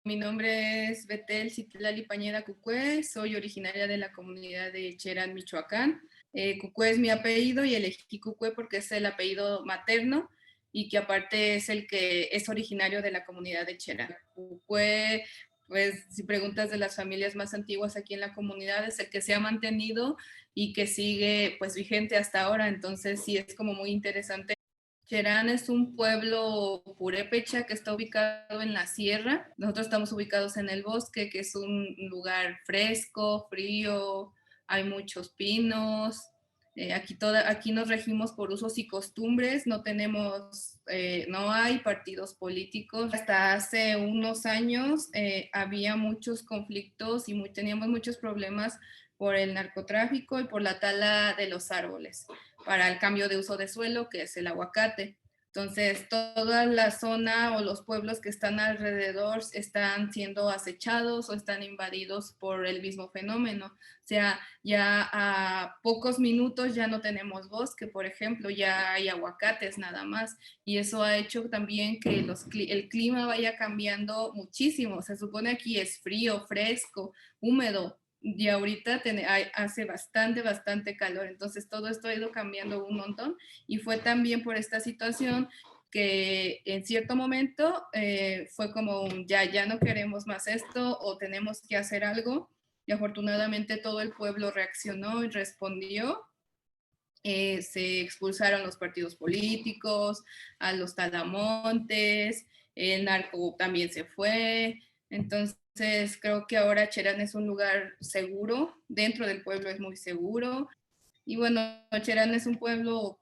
Mi nombre es Betel Citlali Pañeda Cucue, soy originaria de la comunidad de Cherán, Michoacán. Cucue es mi apellido y elegí Cucue porque es el apellido materno y que aparte es el que es originario de la comunidad de Cherán. Cucue, pues si preguntas de las familias más antiguas aquí en la comunidad, es el que se ha mantenido y que sigue pues vigente hasta ahora, entonces sí es como muy interesante. Cherán es un pueblo purépecha que está ubicado en la sierra. Nosotros estamos ubicados en el bosque, que es un lugar fresco, frío, hay muchos pinos. Aquí nos regimos por usos y costumbres, no hay partidos políticos. Hasta hace unos años había muchos conflictos y teníamos muchos problemas por el narcotráfico y por la tala de los árboles para el cambio de uso de suelo, que es el aguacate. Entonces, toda la zona o los pueblos que están alrededor están siendo acechados o están invadidos por el mismo fenómeno. O sea, ya a pocos minutos ya no tenemos bosque, por ejemplo, ya hay aguacates nada más. Y eso ha hecho también que el clima vaya cambiando muchísimo. Se supone aquí es frío, fresco, húmedo, y ahorita hace bastante calor, entonces todo esto ha ido cambiando un montón y fue también por esta situación que en cierto momento fue como ya no queremos más esto o tenemos que hacer algo y afortunadamente todo el pueblo reaccionó y respondió. Se expulsaron los partidos políticos, a los talamontes, el narco también se fue, entonces creo que ahora Cherán es un lugar seguro, dentro del pueblo es muy seguro, y bueno, Cherán es un pueblo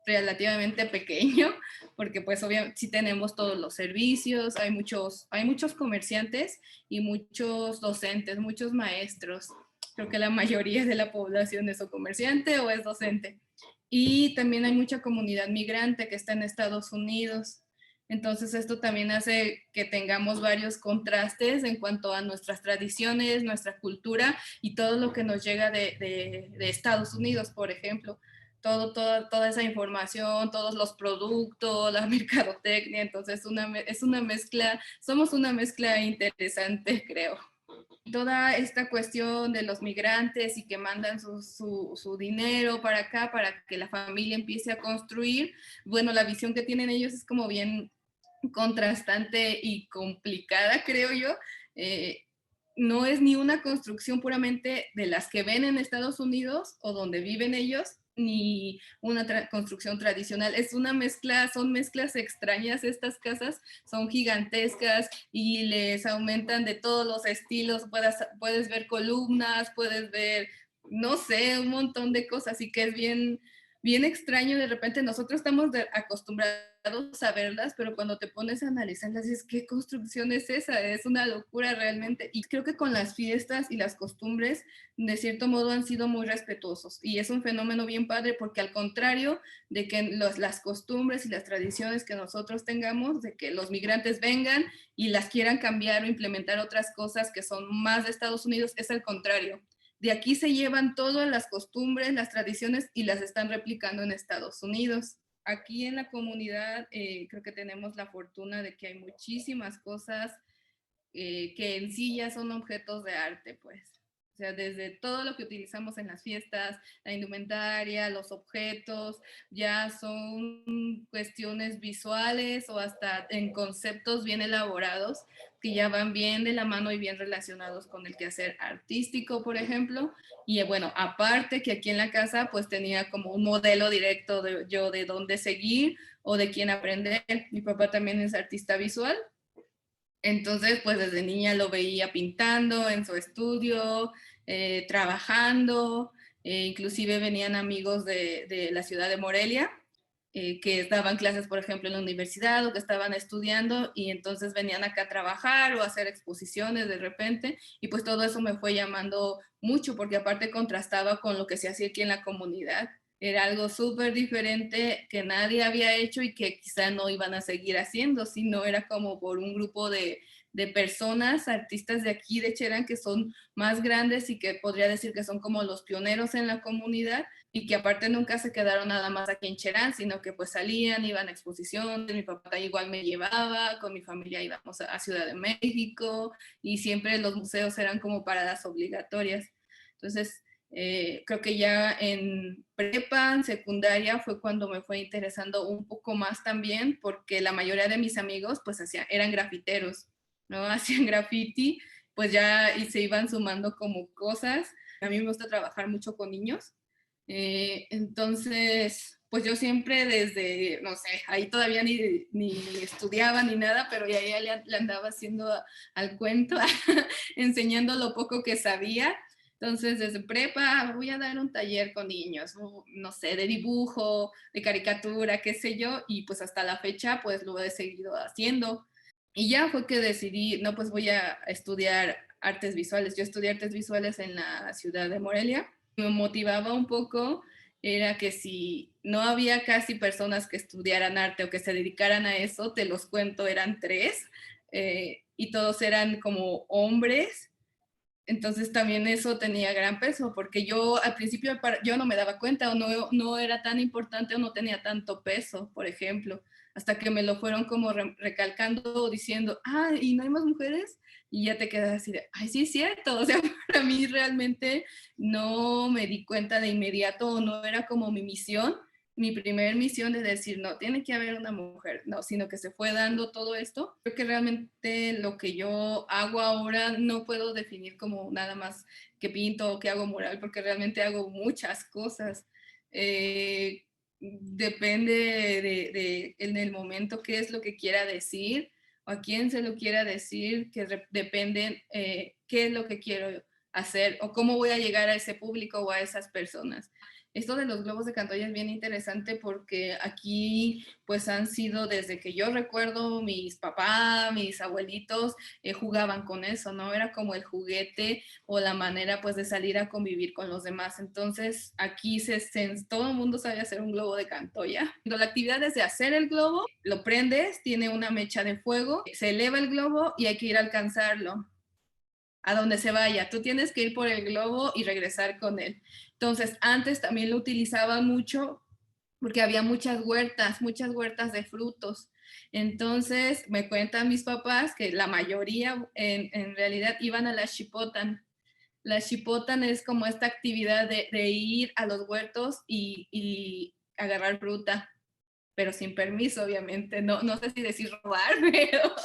relativamente pequeño, porque pues obviamente sí tenemos todos los servicios, hay muchos comerciantes y muchos docentes, muchos maestros. Creo que la mayoría de la población es o comerciante o es docente. Y también hay mucha comunidad migrante que está en Estados Unidos. Entonces esto también hace que tengamos varios contrastes en cuanto a nuestras tradiciones, nuestra cultura y todo lo que nos llega de Estados Unidos, por ejemplo toda esa información, todos los productos, la mercadotecnia, entonces es una mezcla, somos una mezcla interesante, creo. Toda esta cuestión de los migrantes y que mandan su dinero para acá para que la familia empiece a construir, bueno, la visión que tienen ellos es como bien contrastante y complicada, creo yo. No es ni una construcción puramente de las que ven en Estados Unidos o donde viven ellos, ni una construcción tradicional. Es una mezcla, son mezclas extrañas estas casas, son gigantescas y les aumentan de todos los estilos. Puedes ver columnas, puedes ver, no sé, un montón de cosas y que es bien extraño. De repente nosotros estamos acostumbrados a verlas, pero cuando te pones a analizarlas, dices, ¿qué construcción es esa? Es una locura realmente. Y creo que con las fiestas y las costumbres, de cierto modo, han sido muy respetuosos. Y es un fenómeno bien padre porque al contrario de que las costumbres y las tradiciones que nosotros tengamos, de que los migrantes vengan y las quieran cambiar o implementar otras cosas que son más de Estados Unidos, es al contrario. De aquí se llevan todas las costumbres, las tradiciones y las están replicando en Estados Unidos. Aquí en la comunidad creo que tenemos la fortuna de que hay muchísimas cosas que en sí ya son objetos de arte, pues. O sea, desde todo lo que utilizamos en las fiestas, la indumentaria, los objetos, ya son cuestiones visuales o hasta en conceptos bien elaborados que ya van bien de la mano y bien relacionados con el quehacer artístico, por ejemplo. Y bueno, aparte que aquí en la casa pues tenía como un modelo directo de dónde seguir o de quién aprender. Mi papá también es artista visual, entonces, pues desde niña lo veía pintando en su estudio, trabajando, inclusive venían amigos de la ciudad de Morelia, que daban clases, por ejemplo, en la universidad o que estaban estudiando y entonces venían acá a trabajar o a hacer exposiciones de repente y pues todo eso me fue llamando mucho porque aparte contrastaba con lo que se hacía aquí en la comunidad. Era algo súper diferente que nadie había hecho y que quizá no iban a seguir haciendo, sino era como por un grupo de personas, artistas de aquí, de Cherán, que son más grandes y que podría decir que son como los pioneros en la comunidad. y que aparte nunca se quedaron nada más aquí en Cherán, sino que pues salían, iban a exposiciones, mi papá igual me llevaba, con mi familia íbamos a Ciudad de México y siempre los museos eran como paradas obligatorias. Entonces, creo que ya en prepa, en secundaria, fue cuando me fue interesando un poco más también, porque la mayoría de mis amigos pues eran grafiteros, ¿no? Hacían graffiti, pues ya y se iban sumando como cosas. A mí me gusta trabajar mucho con niños, entonces, pues yo siempre desde, no sé, ahí todavía ni estudiaba ni nada, pero ya le andaba haciendo al cuento, enseñando lo poco que sabía. Entonces, desde prepa voy a dar un taller con niños, no sé, de dibujo, de caricatura, qué sé yo, y pues hasta la fecha pues lo he seguido haciendo. Y ya fue que decidí, no, pues voy a estudiar artes visuales. Yo estudié artes visuales en la ciudad de Morelia. Me motivaba un poco era que si no había casi personas que estudiaran arte o que se dedicaran a eso, te los cuento, eran tres, y todos eran como hombres. Entonces también eso tenía gran peso, porque yo al principio yo no me daba cuenta o no era tan importante o no tenía tanto peso, por ejemplo, hasta que me lo fueron como recalcando, diciendo, ah, ¿y no hay más mujeres? Y ya te quedas así de, ay, sí es cierto, o sea, para mí realmente no me di cuenta de inmediato o no era como mi misión, mi primer misión de decir, no, tiene que haber una mujer, no, sino que se fue dando todo esto. Creo que realmente lo que yo hago ahora no puedo definir como nada más que pinto o que hago mural, porque realmente hago muchas cosas. Depende en el momento qué es lo que quiera decir o a quién se lo quiera decir, que depende qué es lo que quiero hacer o cómo voy a llegar a ese público o a esas personas. Esto de los globos de Cantoya es bien interesante porque aquí pues han sido desde que yo recuerdo mis papás, mis abuelitos jugaban con eso, ¿no? Era como el juguete o la manera pues de salir a convivir con los demás. Entonces aquí todo el mundo sabe hacer un globo de Cantoya. La actividad es de hacer el globo, lo prendes, tiene una mecha de fuego, se eleva el globo y hay que ir a alcanzarlo a donde se vaya. Tú tienes que ir por el globo y regresar con él. Entonces, antes también lo utilizaban mucho porque había muchas huertas de frutos. Entonces, me cuentan mis papás que la mayoría en realidad iban a la Xipotan. La Xipotan es como esta actividad de ir a los huertos y agarrar fruta, pero sin permiso, obviamente. No sé si decir robar, pero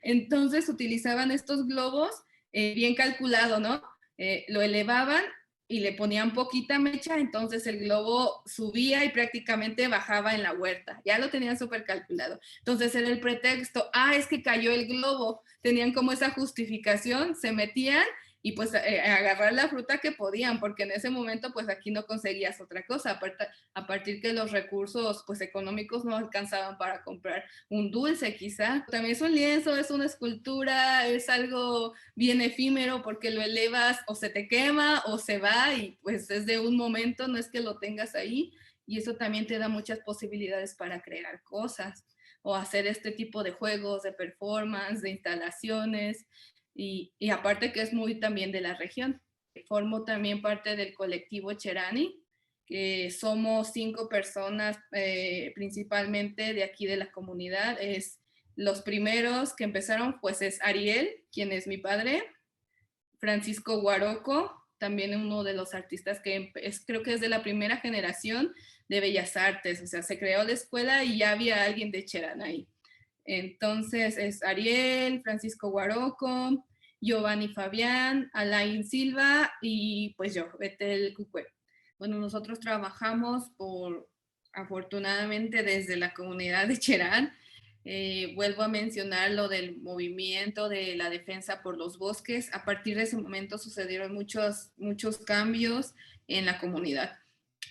entonces utilizaban estos globos bien calculado, ¿no? Lo elevaban y le ponían poquita mecha, entonces el globo subía y prácticamente bajaba en la huerta. Ya lo tenían súper calculado. Entonces era el pretexto, ah, es que cayó el globo. Tenían como esa justificación, se metían y pues agarrar la fruta que podían, porque en ese momento pues aquí no conseguías otra cosa, a partir que los recursos pues económicos no alcanzaban para comprar un dulce quizá. También es un lienzo, es una escultura, es algo bien efímero porque lo elevas o se te quema o se va y pues es de un momento, no es que lo tengas ahí, y eso también te da muchas posibilidades para crear cosas o hacer este tipo de juegos, de performance, de instalaciones, y aparte que es muy también de la región. Formo también parte del colectivo Cherani, que somos 5 personas principalmente de aquí de la comunidad. Los primeros que empezaron pues es Ariel, quien es mi padre, Francisco Guaroco, también uno de los artistas que creo que es de la primera generación de Bellas Artes, o sea, se creó la escuela y ya había alguien de Cherán ahí. Entonces es Ariel, Francisco Guaroco, Giovanni Fabián, Alain Silva y pues yo, Betel Cucue. Bueno, nosotros trabajamos afortunadamente desde la comunidad de Cherán. Vuelvo a mencionar lo del movimiento de la defensa por los bosques. A partir de ese momento sucedieron muchos cambios en la comunidad.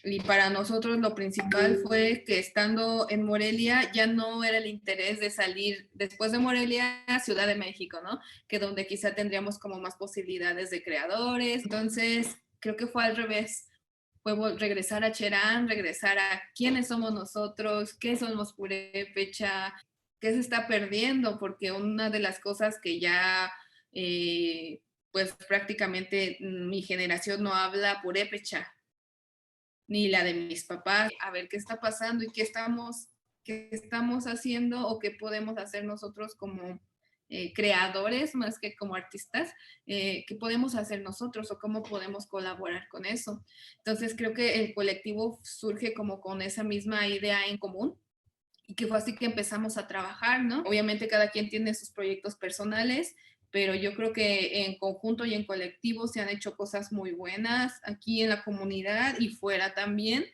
Y para nosotros lo principal fue que estando en Morelia ya no era el interés de salir después de Morelia a Ciudad de México, ¿no? Que donde quizá tendríamos como más posibilidades de creadores. Entonces, creo que fue al revés. Fue regresar a Cherán, regresar a quiénes somos nosotros, qué somos Purépecha, qué se está perdiendo, porque una de las cosas que ya pues prácticamente mi generación no habla purépecha, ni la de mis papás. A ver qué está pasando y qué estamos haciendo o qué podemos hacer nosotros como creadores más que como artistas, qué podemos hacer nosotros o cómo podemos colaborar con eso. Entonces creo que el colectivo surge como con esa misma idea en común y que fue así que empezamos a trabajar, ¿no? Obviamente cada quien tiene sus proyectos personales, pero yo creo que en conjunto y en colectivo se han hecho cosas muy buenas aquí en la comunidad y fuera también.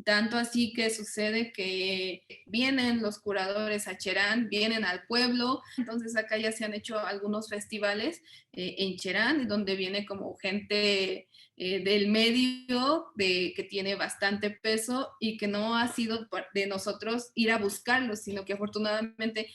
Tanto así que sucede que vienen los curadores a Cherán, vienen al pueblo, entonces acá ya se han hecho algunos festivales en Cherán, donde viene como gente del medio que tiene bastante peso y que no ha sido de nosotros ir a buscarlos, sino que afortunadamente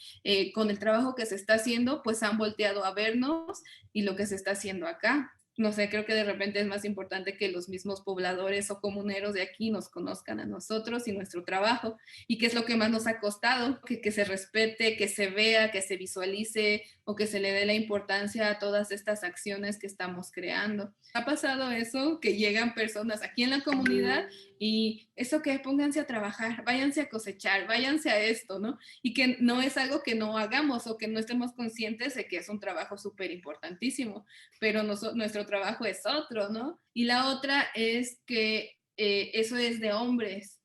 con el trabajo que se está haciendo, pues han volteado a vernos y lo que se está haciendo acá. No sé, creo que de repente es más importante que los mismos pobladores o comuneros de aquí nos conozcan a nosotros y nuestro trabajo, y qué es lo que más nos ha costado, que se respete, que se vea, que se visualice o que se le dé la importancia a todas estas acciones que estamos creando. Ha pasado eso, que llegan personas aquí en la comunidad y eso que pónganse a trabajar, váyanse a cosechar, váyanse a esto, ¿no? Y que no es algo que no hagamos o que no estemos conscientes de que es un trabajo súper importantísimo, pero nuestro trabajo es otro, ¿no? Y la otra es que eso es de hombres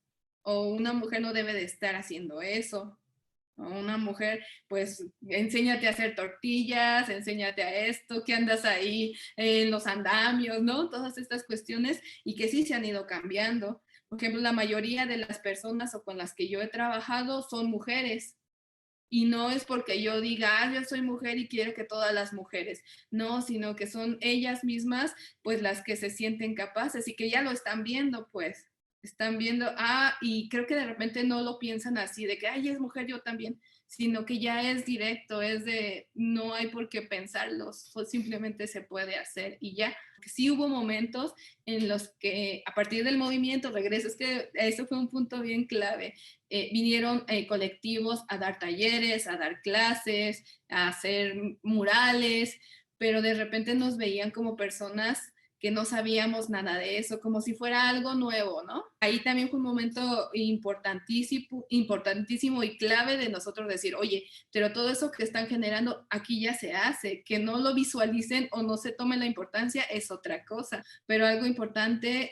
o una mujer no debe de estar haciendo eso. Una mujer, pues enséñate a hacer tortillas, enséñate a esto, que andas ahí en los andamios, ¿no? Todas estas cuestiones y que sí se han ido cambiando. Por ejemplo, la mayoría de las personas o con las que yo he trabajado son mujeres. Y no es porque yo diga, yo soy mujer y quiero que todas las mujeres, no, sino que son ellas mismas, pues las que se sienten capaces y que ya lo están viendo, pues están viendo, y creo que de repente no lo piensan así, de que, ay, es mujer, yo también, sino que ya es directo, es de, no hay por qué pensarlo, simplemente se puede hacer y ya. Sí hubo momentos en los que a partir del movimiento regreso, es que eso fue un punto bien clave, vinieron colectivos a dar talleres, a dar clases, a hacer murales, pero de repente nos veían como personas que no sabíamos nada de eso, como si fuera algo nuevo, ¿no? Ahí también fue un momento importantísimo y clave de nosotros decir, oye, pero todo eso que están generando aquí ya se hace, que no lo visualicen o no se tomen la importancia es otra cosa, pero algo importante,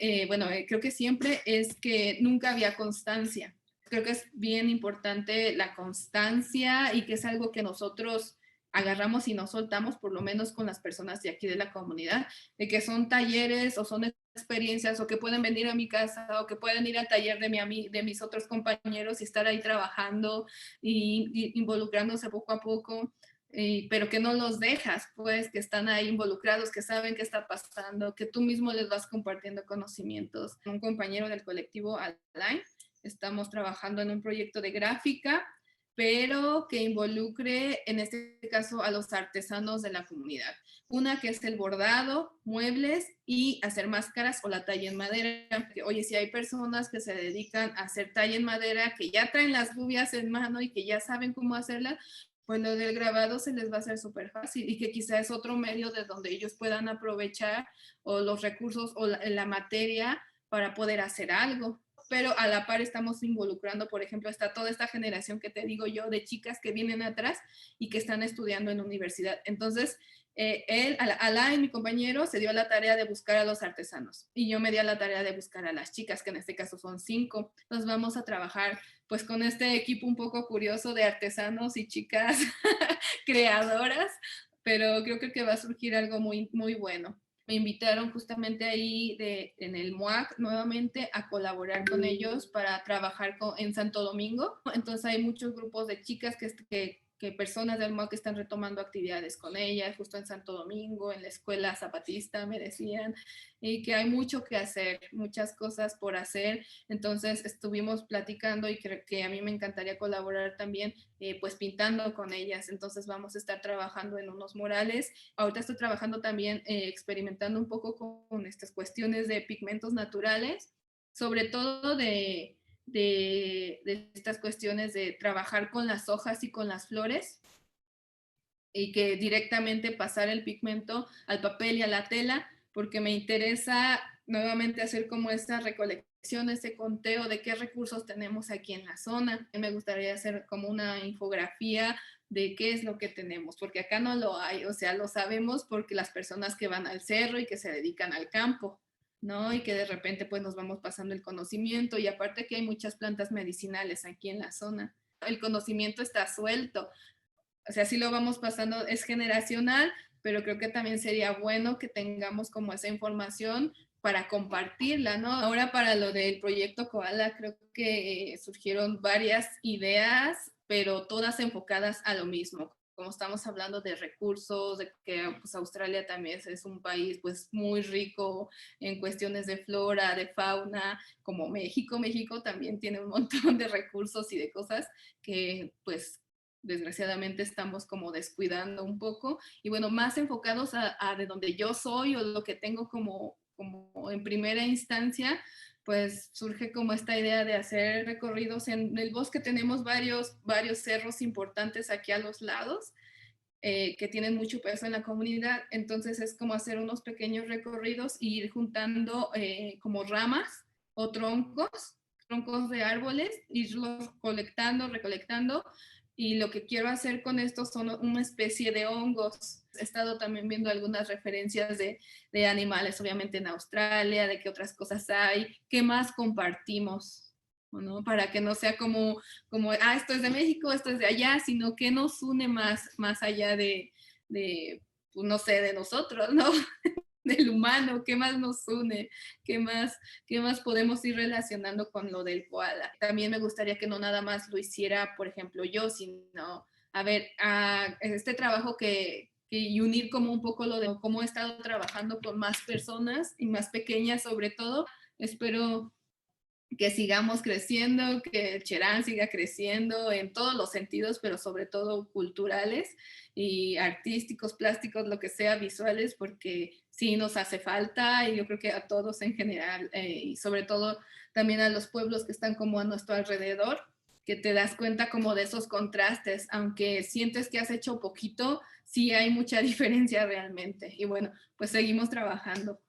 creo que siempre es que nunca había constancia. Creo que es bien importante la constancia y que es algo que nosotros agarramos y no soltamos, por lo menos con las personas de aquí de la comunidad, de que son talleres o son experiencias o que pueden venir a mi casa o que pueden ir al taller de mis otros compañeros y estar ahí trabajando y involucrándose poco a poco, pero que no los dejas, pues, que están ahí involucrados, que saben qué está pasando, que tú mismo les vas compartiendo conocimientos. Un compañero del colectivo Align, estamos trabajando en un proyecto de gráfica, pero que involucre, en este caso, a los artesanos de la comunidad. Una que es el bordado, muebles y hacer máscaras o la talla en madera. Que, oye, si hay personas que se dedican a hacer talla en madera, que ya traen las gubias en mano y que ya saben cómo hacerla, pues lo del grabado se les va a hacer súper fácil y que quizá es otro medio de donde ellos puedan aprovechar o los recursos o la materia para poder hacer algo. Pero a la par estamos involucrando, por ejemplo, está toda esta generación que te digo yo de chicas que vienen atrás y que están estudiando en universidad. Entonces, Alain, mi compañero, se dio a la tarea de buscar a los artesanos y yo me di a la tarea de buscar a las chicas, que en este caso son 5. Nos vamos a trabajar pues con este equipo un poco curioso de artesanos y chicas creadoras, pero creo que va a surgir algo muy, muy bueno. Me invitaron justamente ahí en el MUAC nuevamente a colaborar con ellos para trabajar en Santo Domingo. Entonces hay muchos grupos de chicas que personas del MUAC están retomando actividades con ellas, justo en Santo Domingo, en la escuela zapatista, me decían, y que hay mucho que hacer, muchas cosas por hacer. Entonces estuvimos platicando y creo que a mí me encantaría colaborar también, pues pintando con ellas. Entonces vamos a estar trabajando en unos murales. Ahorita estoy trabajando también, experimentando un poco con estas cuestiones de pigmentos naturales, sobre todo de estas cuestiones de trabajar con las hojas y con las flores y que directamente pasar el pigmento al papel y a la tela, porque me interesa nuevamente hacer como esta recolección, ese conteo de qué recursos tenemos aquí en la zona. Me gustaría hacer como una infografía de qué es lo que tenemos, porque acá no lo hay, o sea, lo sabemos porque las personas que van al cerro y que se dedican al campo, ¿no? Y que de repente pues nos vamos pasando el conocimiento y aparte que hay muchas plantas medicinales aquí en la zona. El conocimiento está suelto, o sea, sí lo vamos pasando, es generacional, pero creo que también sería bueno que tengamos como esa información para compartirla, ¿no? Ahora para lo del proyecto Koala creo que surgieron varias ideas, pero todas enfocadas a lo mismo. Como estamos hablando de recursos, de que pues, Australia también es un país pues muy rico en cuestiones de flora, de fauna, como México. México también tiene un montón de recursos y de cosas que pues desgraciadamente estamos como descuidando un poco y bueno, más enfocados a de donde yo soy o lo que tengo como en primera instancia, pues surge como esta idea de hacer recorridos en el bosque. Tenemos varios cerros importantes aquí a los lados que tienen mucho peso en la comunidad, entonces es como hacer unos pequeños recorridos y ir juntando como ramas o troncos de árboles, irlos colectando, recolectando, y lo que quiero hacer con esto son una especie de hongos. He estado también viendo algunas referencias de animales, obviamente en Australia, de qué otras cosas hay, qué más compartimos, ¿no? Para que no sea como, esto es de México, esto es de allá, sino que nos une más allá de pues, no sé, de nosotros, ¿no? Del humano, ¿qué más nos une? ¿Qué más podemos ir relacionando con lo del koala? También me gustaría que no nada más lo hiciera, por ejemplo, yo, sino, a ver, este trabajo y unir como un poco lo de cómo he estado trabajando con más personas y más pequeñas sobre todo. Espero que sigamos creciendo, que el Cherán siga creciendo en todos los sentidos, pero sobre todo culturales y artísticos, plásticos, lo que sea, visuales, porque sí nos hace falta y yo creo que a todos en general y sobre todo también a los pueblos que están como a nuestro alrededor, que te das cuenta como de esos contrastes, aunque sientes que has hecho poquito, sí hay mucha diferencia realmente. Y bueno, pues seguimos trabajando.